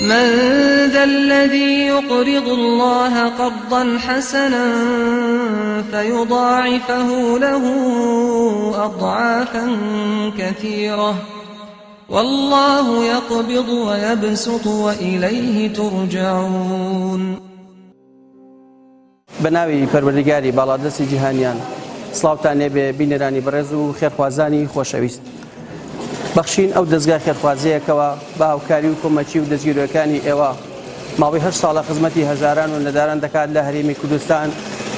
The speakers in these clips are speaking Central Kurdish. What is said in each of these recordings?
من ذا الذي يقرض الله قرضا حسنا فيضاعفه له أضعافا كثيرة والله يقبض ويبسط وإليه ترجعون. بناوی پەروەردگاری باڵادەستی جیهانیان سڵاوتان لێبێ بینەرانی بەڕێز و خێرخوازانی خۆشەویست. بەخشین ئەو دەستگای خێرخوازیەکەوە بە هاوکاری و کۆمەچی و دەستگیرەکانی ئێوە ماوەی 8 ساڵە خزمەتی هەژاران و نەداران دەکات لە هەرێمی کوردستان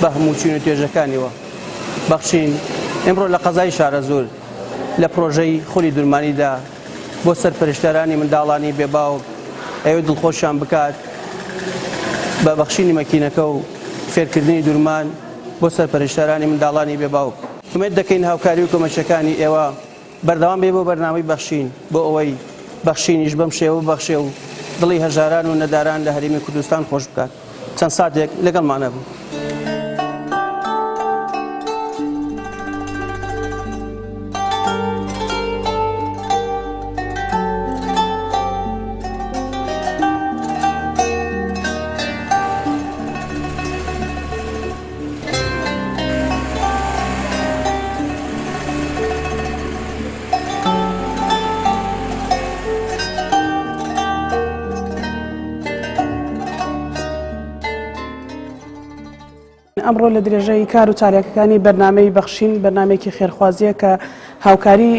بە هەموو چین و توێژەکانیەوە. بەخشین ئێمڕۆ لە قەزای شارەزور لە پرۆژەی خولی دورمانیدا بۆ سەرپەرشتەرانی منداڵانی بێباوک ئەوێ دڵخۆشیان بکات بە بەخشینی مەکینەکە و فێرکردنی دورمان بۆ سەرپەرشتەرانی منداڵانی بێباوک. ئومێد دەکەین هاوکاری و کۆمەچەکانی ئێوە بەردەوام بێ بۆ بەرنامەی بەخشین بۆ ئەوەی بەخشینیش بەم شێوە بەخشێ و دڵی هەژاران و نەداران لە هەرێمی کوردستان خۆش بکات. چەند ساتێک لەگەڵمانە بوو. ئەمڕۆ لە درێژەی کار و چالاکیەکانی بەرنامەی بەخشین بەرنامەیەکی خێرخوازیە کە هاوکاری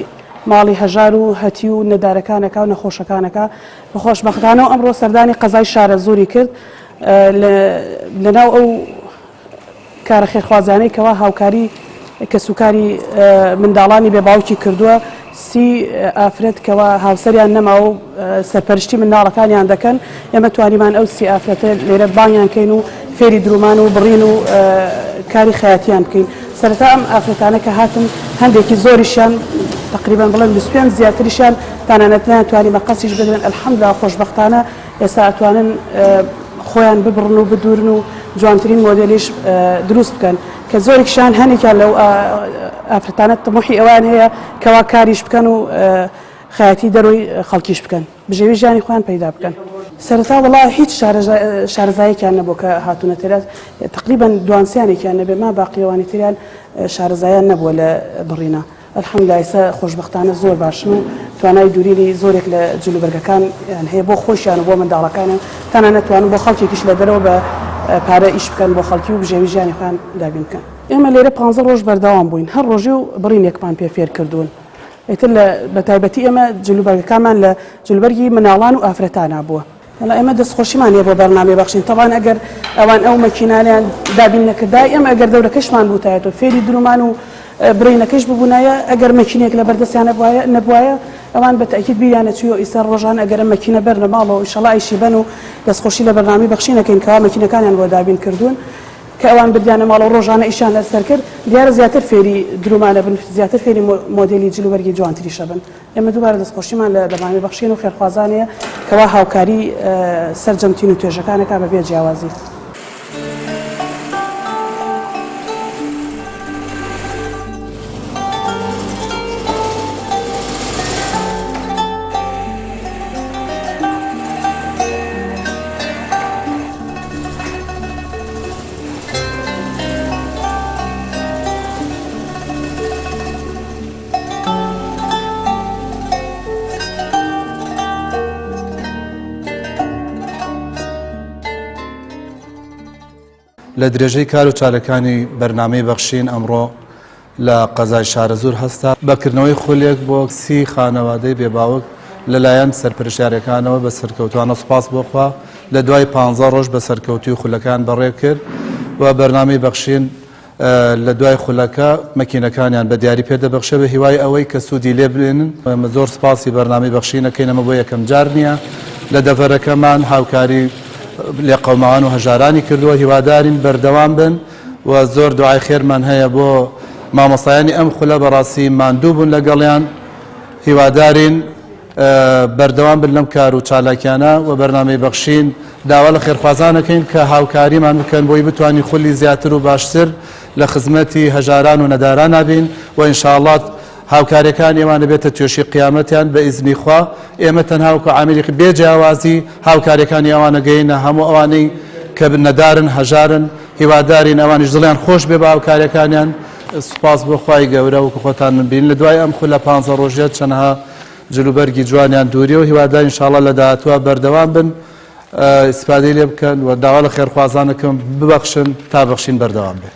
ماڵی هەژار و هەتی و نەدارەکانەکە و نەخۆشەکانەکە بە خۆشبەختانەوە ئەمڕۆ سەردانی قەزای شارەزووری کرد لەناو ئەو کارە خێرخوازانەی کەوا هاوکاری کەسوکاری منداڵانی بێباوکی کردووە 30 ئافرەت کەوا هاوسەریان نەماوە و سەرپەرشتی منداڵەکانیان دەکەن ئێمە توانیمان ئەو 30 ئافرەتە لێرە بانیان کەین و فێری درومان و بڕین و کاری خەیاتیان بکەین. سەرەتا ئەم ئافرەتانە کە هاتن هەندێکی زۆریشیان تقریبا بڵێن 25 زیاتریشیان تانانەت ناتوانین بە قەسیش بدرن. ئەلحەمدولیلا خۆشبەختانە ئێستا ئەتوانن خۆیان ببڕن و بدورن و جوانترین مۆدێلیش دروست بکەن کە زۆرێکشان هەنێکیان لەو ئافرەتانە تەمۆحی ئەوان هەیە کەوا کاریش بکەن و خەیاتی دەرۆی خەڵکیش بکەن بژێوی ژیانی خۆیان پەیدا بکەن. سەرەتا وڵا هیچ شارەزایەکیان نەبوو کە هاتوونە تێرا تقریبا دوانسیانێکیان نەبێ ما باقیەوانی تریان شارەزایان نەبووە لە بڕینە. ئەلحەمدولیلا ئێستا خۆشبەختانە زۆر باشن و توانای دووریری زۆرێک لە جلوبەرگەکان هەیە بۆ خۆشیان و بۆ منداڵەکانە تەنها نەتوانن بۆ خەڵکێکیش لە دەرەوە بە پارە ئیش بکەن بۆ خەڵکی و بژێوی ژیانی خۆیان دابین بکەن. ئێمە لێرە 15 ڕۆژ بەردەوام بووین هەر ڕۆژێ و بڕینێکمان پێ فێر کردوون. ئیتر بە تایبەتی ئێمە جلوبەرگەکانمان لە جلوبەرگی مناڵان و ئافرەتانە بووە. ئێمە دەستخۆشیمان هەیە بۆ بەرنامەی بەخشین تەوان ئەگەر ئەوان ئەو مەکینانیان دابین نەکردای ئێمە ئەگەر دەورەکەشمان بووتایەتەوە فێری درومان و برینەکەش ببوونایە ئەگەر مەکینێک لە بەردەستیان نەبوایە ئەوان بە تەکید بیریانە چووە ئیسا ڕۆژان ئەگەر مەکینە بەرنە ماڵەوە ئینشەڵا ئیشی بن و دەستخۆشی لە بەرنامەی بەخشینەکەین کەوا مەکینەکانیان بۆ دابین کردوون کە ئەوان بردیانە ماڵەوە ڕۆژانە ئیشان لەسەر کرد دیارە زیاتر فێری درومانە بن زیاتر فێری مۆدێلی جلوبەرگی جوانتریشە بن. ئێمە دووبارە دەستخۆشیمان لە بەرنامەی بەخشین و خێرخوازانەیە کەوا هاوکاری سەرجەمتین و توێژەکانەکە بەبێ جیاوازی. لە درێژەی کار و چارەکانی بەرنامەی بەخشین ئەمڕۆ لە قەزای شارەزور هەستا بەکردنەوەی خولێک بۆ 30 خانەوادەی بێباوک لەلایەن سەرپەرشتیارەکانەوە بە سەرکەوتوانە سوپاس بۆخوا لە دوای 15 ڕۆژ بە سەرکەوتی و خولەکان بەڕێ کرد و بەرنامەی بەخشین لە دوای خولەکە مەکینەکانیان بە دیاری پێدەبەخشە بە هیوای ئەوەی کە سوودی لێ بێنن. زۆر سوپاسی بەرنامەی بەخشینەکەینەمە بۆ یەکەم جار نییە لە دەڤەرەکەمان هاوکاری لێ قەوماوان و هەژارانی کردووە هیوادارین بەردەوام بن و زۆر دوعای خێرمان هەیە بۆ مامۆستایانی ئەم خولە بەڕاستی ماندوو بوون لەگەڵیان هیوادارین بەردەوام بن لەم کار و چالاکیانە و بەرنامەی بەخشین داوا لە خێرخوازانەکەین کە هاوکاریمان بکەن بۆی بتوانین خولی زیاتر و باشتر لە خزمەتی هەژاران و نەداران نابین و ئینشاءڵڵا هاوکاریەکان ئێوانە بێتە توێشی قیامەتیان بە ئیزنی خوا ئێمە تەنها وەکو عاملی بێجیاوازی هاوکاریەکانی ئەوانە گەیەنە هەموو ئەوانەی کە نەدارن هەژارن هیوادارین ئەوانیش دڵیان خۆش بێ بە هاوکاریەکانیان سوپاس بۆ خوای گەورە وەکو خۆتان من بین لە دوای ئەم خولە 15 ڕۆژێت چەندها جلوبەرگی جوانیان دووری و هیوادار ئینشاڵڵا لە داهاتوە بەردەوام بن ئیسپادەی لێ بکەن و داوا لە خێرخوازانەکەم ببەخشن تا بەخشین بەردەوام بێ.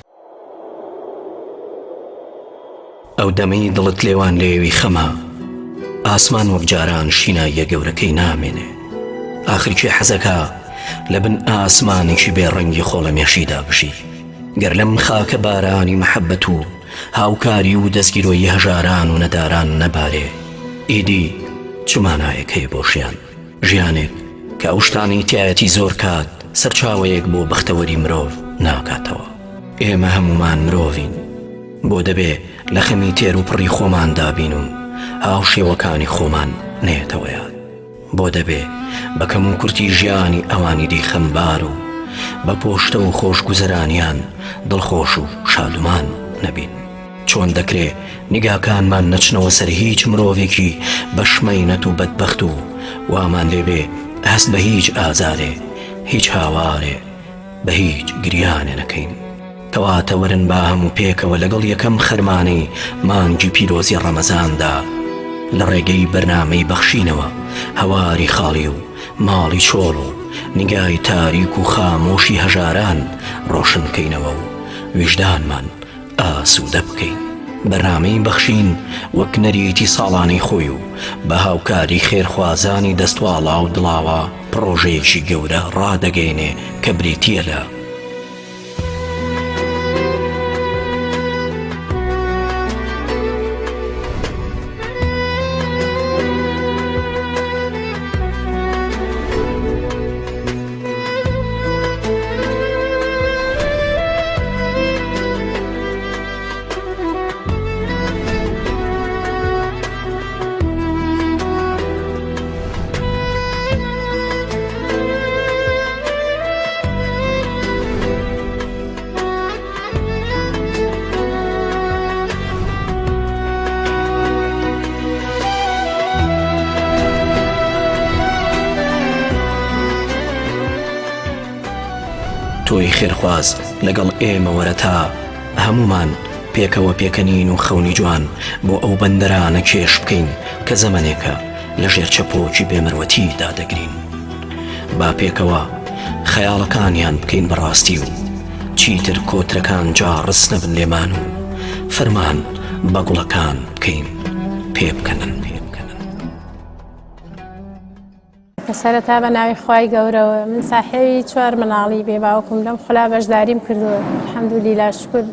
ئەو دەمەی دڵت لێوان لێوی خەمە ئاسمان وەک جاران شیناییە گەورەکەی نامێنێ ئاخرکی حەزەکە لە بن ئاسمانێکی بێڕەنگی خۆڵە مێشیدا بشی گەر لەم خاکە بارانی مەحەبەت و هاوکاری و دەستگیرۆیی هەژاران و نەداران نەبارێ ئیدی چمانایەکەی بۆشیان ژیانێک کە ئەو شتانی تایەتی زۆر کات سەرچاوەیەک بۆ بەختەوەری مرۆڤ ناکاتەوە. ئێمە هەمومان مرۆڤین بۆ دەبێ لە خەمی تێر و پڕی خۆمان دابین و هاو شێوەکانی خۆمان نێتەوە یاد بۆ دەبێ بەکەم و کورتی ژیانی ئەوانی دی خەمبار و بە پۆشتە و خۆشگوزەرانیان دڵخۆش و شادومان نەبین. چۆن دەکرێ نیگاکانمان نەچنەوە سەر هیچ مرۆڤێکی بەشمەینەت و بەدبەخت و وامان لێبێ هەست بە هیچ ئازارێ هیچ هاوارێ بە هیچ گریانێ نەکەین. کەواتە وەرن با هەموو پێکەوە لەگەڵ یەکەم خەرمانەی مانگی پیرۆزی ڕەمەزاندا لە ڕێگەی بەرنامەی بەخشینەوە هەواری خاڵی و ماڵی چۆڵ و نیگای تاریک و خامۆشی هەژاران ڕۆشنکەینەوە و ویژدانمان ئاسوودە بکەین. بەرنامەی بەخشین وەک نەریتی ساڵانەی خۆی و بە هاوکاری خێرخوازانی دەستواڵا و دڵاوە پرۆژەیەکی گەورە ڕادەگەینێ کە بریتیە لە تۆی خێرخواز لەگەڵ ئێمە وەرە تا هەمومان پێکەوە پێکەنین و خەونی جوان بۆ ئەو بەندەرانە کێش بکەین کە زەمانێکە لە ژێر چەپۆکی بێمەروەتیدا دەگرین. با پێکەوە خەیاڵەکانیان بکەین بەڕاستی و چیتر کۆترەکان جا ڕست نەبن لێمان و فەرمان بە گوڵەکان بکەین پێ بکەنن. سەرەتا بە ناوی خوای گەورەوە من ساحێوی 4 مناڵی بێ باوکم لەم خولە بەشداریم کردووە الحەمدولیلا شکر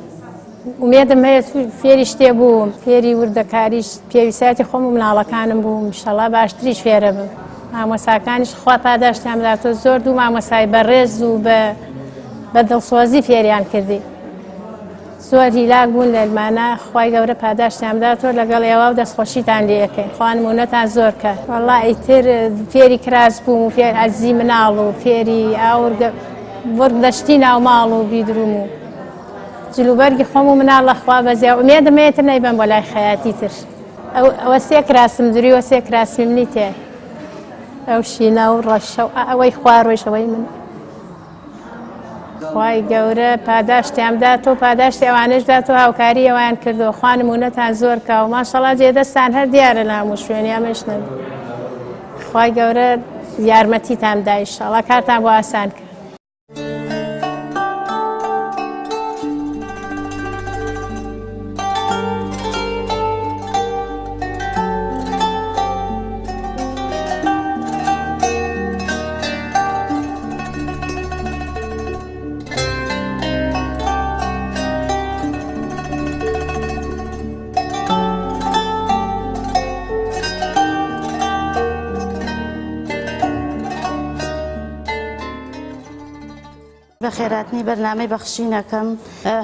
ومێدم هەیە فێری شتێ بووم فێری وردەکاریش پێویستاتی خۆم و مناڵەکانم بووم ئینشەڵا باشتریش فێرە بم. مامۆساکانیش خوا پاداشتیان بداتۆ زۆر دوو مامۆسای بەڕێز و بە دڵسۆزی فێریان کردی زۆر هیلاک بوون لە ئەلمانە خوای گەورە پاداشتیان بداتۆ لەگەڵ ئێوە و دەستخۆشیتان لێ یەکەین خوا نمونەتان زۆر کات. وەڵڵا ئیتر فێری کراس بووم و فێر عەزیزی مناڵ و فێری وەرگ دەشتی ناو ماڵ و بیدروم و جلوبەرگی خۆم و مناڵ لە خوا بەزیا ومێدم هەیەتر نەیبەم بۆ لای خەیاتی تر. ئەوە 3 کراسم دووری وە 3 کراسمی منی تێ ئەو شینە و ڕەشە و ئەوەی خوا ڕۆیشەوەی من خوای گەورە پاداشتیان بداتۆ پاداشتی ئەوانەش داتۆ هاوکاری ئەویان کردەوە خوا نمونەتان زۆر کا و ماشەڵڵا جێدەستان هەر دیارە لە هەموو شوێنی ئەمەش نەبێ. خوای گەورە یارمەتیتان بدا ئینشەڵڵا کارتان بۆ ئاسان کرد. بە خێراتنی بەرنامەی بەخشینەکەم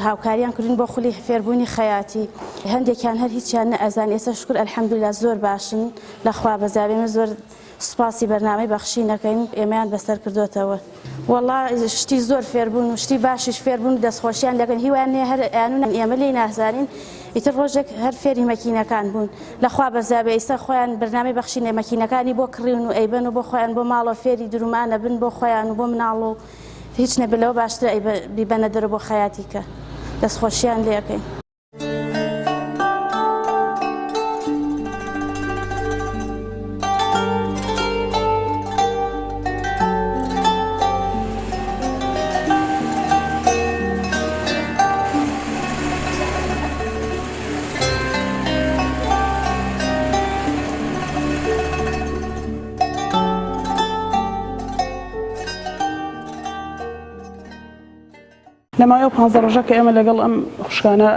هاوکاریان کردین بۆ خولی فێربوونی خەیاتی هەندێکیان هەر هیچیان نەئەزان ئێستا شکر ئەلحەمدولیلا زۆر باشن لەخوا بەزابێمە زۆر سوپاسی بەرنامەی بەخشینەکەین ئێمەیان بەسەر کردوتەوە. وەڵڵا شتی زۆر فێربوون و شتی باشیش فێربوون و دەستخۆشیان لەگەن هیوان هەر ئەیانون ئێمە لێی نازانین ئیتر ڕۆژێک هەر فێری مەکینەکان بوون لەخوا بەزابێ ئێستا خۆیان بەرنامەی بەخشینە مەکینەکانی بۆ کڕیون و ئەیبەن و بۆ خۆیان بۆ ماڵۆ فێری درومانە بن بۆ خۆیان و بۆ مناڵ و هیچ نەبلەوە باشتر بیبەنە دەرە بۆ خەیاتی کە دەستخۆشییان لێەکەین. لەمایە 15 ڕۆژە کە ئێمە لەگەڵ ئەم خوشکانە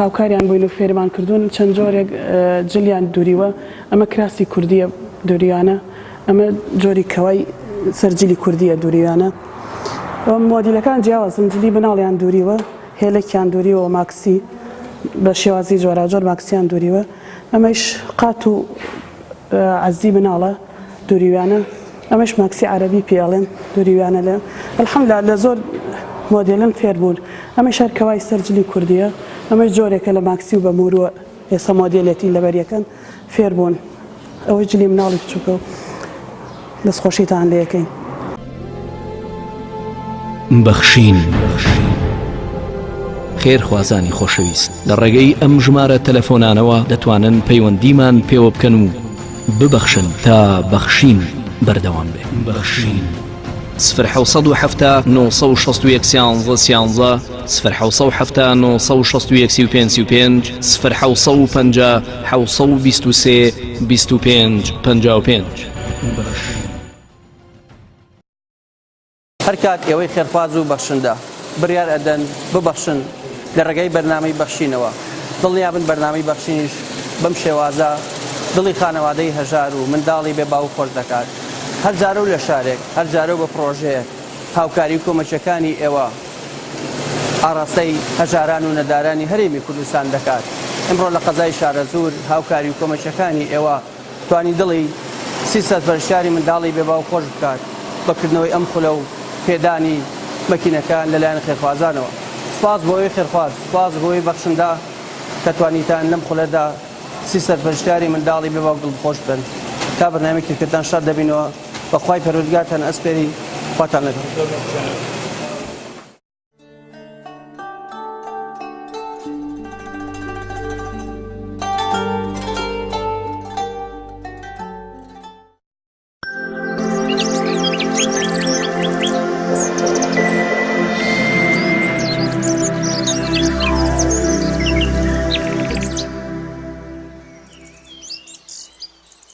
هاوکاریان بووین و فێرمان کردوون چەند جۆرێک جلیان دووریوە ئەمە کراسی کوردیە دووریانە ئەمە جۆری کەوای سەرجلی کوردیە دووریانە مۆدیلەکان جیاوازن جلی بناڵیان دووریوە هێلێکیان دووریوە ماکسی بە شێوازی جۆراجۆر ماکسیان دووریوە ئەمەش قات و عەزی بناڵە دووریوانە ئەمەش ماکسی عەرەبی پێڵێن دووریوانە لە الحەمدوللا لە زۆر مۆدێلن فێر بوون ئەمەش هەر کەوای سەرجلی کوردیە ئەمەش جۆرێکە لە ماکسی و بە موروە ئێستا مۆدێلێتی لەبەریەکەن فێر بوون ئەوەی جلی مناڵی بچووکە و دەستخۆشیتان لێ یەکەین. بەخشین خێرخوازانی خۆشەویست لە ڕێگەی ئەم ژمارە تەلەفۆنانەوە دەتوانن پەیوەندیمان پێوە بکەن و ببەخشن تا بەخشین بەردەوام بێ. بەخشین 07 961 13 13 07 961 35 0750 723 25 55. هەر کات ئێوەی خێرخواز و بەخشندە بڕیار ئەدەن ببەخشن لە ڕێگەی بەرنامەی بەخشینەوە دڵنیابن بەرنامەی بەخشینیش بەم شێوازە دڵی خانەوادەی هەژار و منداڵی بێ باو خۆش دەکات. هەر جارە و لە شارێک هەر جارە بە پرۆژەیەک هاوکاری کۆمەچەکانی ئێوە ئاڕاستەی هەژاران و نەدارانی هەرێمی کوردستان دەکات. ئەمڕۆ لە قەزای شارەزور هاوکاری و کۆمەچەکانی ئێوە توانی دڵی 300 بەرشاری منداڵی بێ باو خۆش بکات بەکردنەوەی ئەم خولە و پێدانی مەکینەکان لەلایەن خێرخوازانەوە. سپاس بۆی خێرخواز، سپاس بۆی بەخشندا کە توانیتان لەم خولەدا 300 بەرشاری منداڵی بێ باو دڵخۆش بن. تا بەرنامەیەکی کردان شاد دەبینەوە بەخوای پەروەردگارتان ئەسپێری خواتان لەگەڵ.